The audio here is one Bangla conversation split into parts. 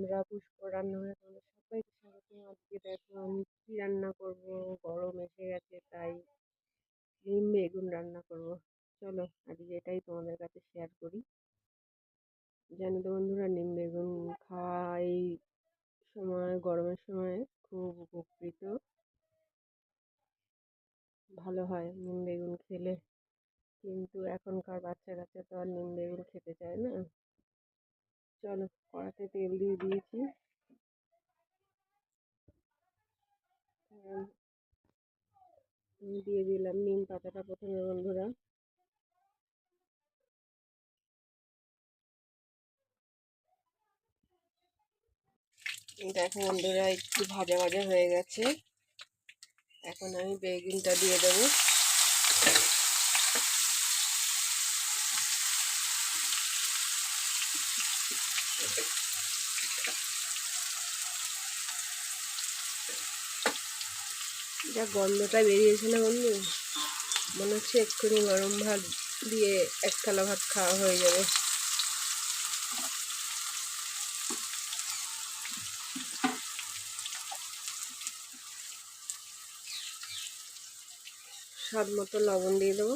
বন্ধুরা, পুষ্প রান্নাঘরে তোমাদের সবাইকে স্বাগত। আজকে দেখো আমি কি রান্না করব। গরম এসে গেছে তাই নিম বেগুন রান্না করব। চলো আজকে এটাই তোমাদের কাছে শেয়ার করি। জানো তো বন্ধুরা, নিম বেগুন খাওয়া এই সময়, গরমের সময় খুব উপকৃত, ভালো হয় নিম বেগুন খেলে। কিন্তু এখনকার বাচ্চা কাচ্চা তো আর নিম বেগুন খেতে চায় না। চলো কড়াতে তেল দিয়ে দিয়েছি। দিয়ে দিলাম নিম পাতাটা প্রথমে বন্ধুরা। দেখো বন্ধুরা, একটু ভাজা ভাজা হয়ে গেছে। এখন আমি বেগুনটা দিয়ে দেবো। যা গন্ধটা বেরিয়েছে না বন্ধু, মনে হচ্ছে এক্ষুনি গরম ভাত দিয়ে এক থালা ভাত খাওয়া হয়ে যাবে। স্বাদ মতো লবণ দিয়ে দেবো।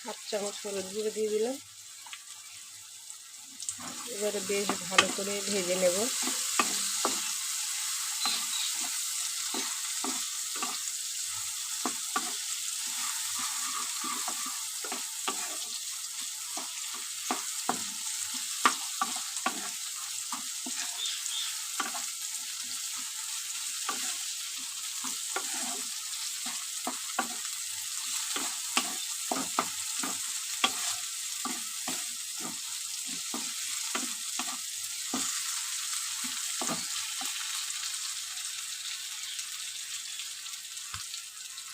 হাফ চামচ হলুদ গুঁড়ো দিয়ে দিলাম। এবারে বেশ ভালো করে ভেজে নেব।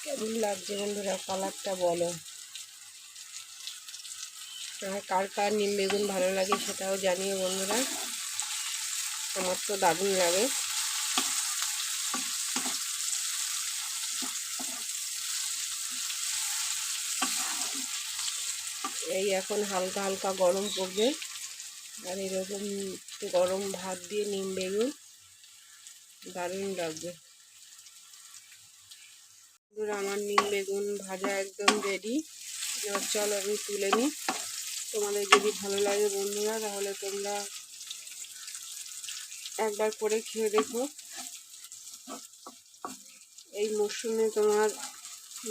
কেমন লাগছে বন্ধুরা কালারটা বলো। আর কার কার নিম বেগুন ভালো লাগে সেটাও জানিও বন্ধুরা। আমার তো দারুণ লাগে। এই এখন হালকা হালকা গরম পড়বে, আর এরকম গরম ভাত দিয়ে নিম বেগুন দারুণ লাগবে। আমার নিম বেগুন ভাজা একদম রেডি। এবার চলো আমি তুলে নিই। তোমাদের যদি ভালো লাগে বন্ধুরা, তাহলে তোমরা একবার করে খেয়ে দেখো। এই মরশুমে তোমার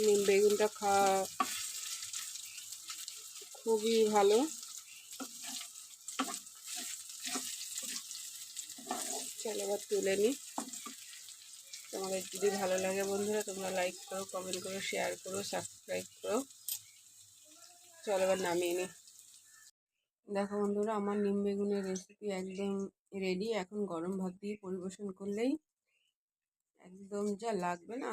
নিম বেগুনটা খাওয়া খুবই ভালো। চলো এবার তুলে নিই। তোমাদের যদি ভালো লাগে বন্ধুরা, তোমরা লাইক করো, কমেন্ট করো, শেয়ার করো, সাবস্ক্রাইব করো। চলো এবার নামিয়ে নিই। দেখো বন্ধুরা, আমার নিম বেগুনের রেসিপি একদম রেডি। এখন গরম ভাত দিয়ে পরিবেশন করলেই একদম যা লাগবে না।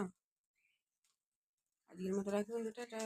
আজকের মতো রাখি বন্ধু, টাটা।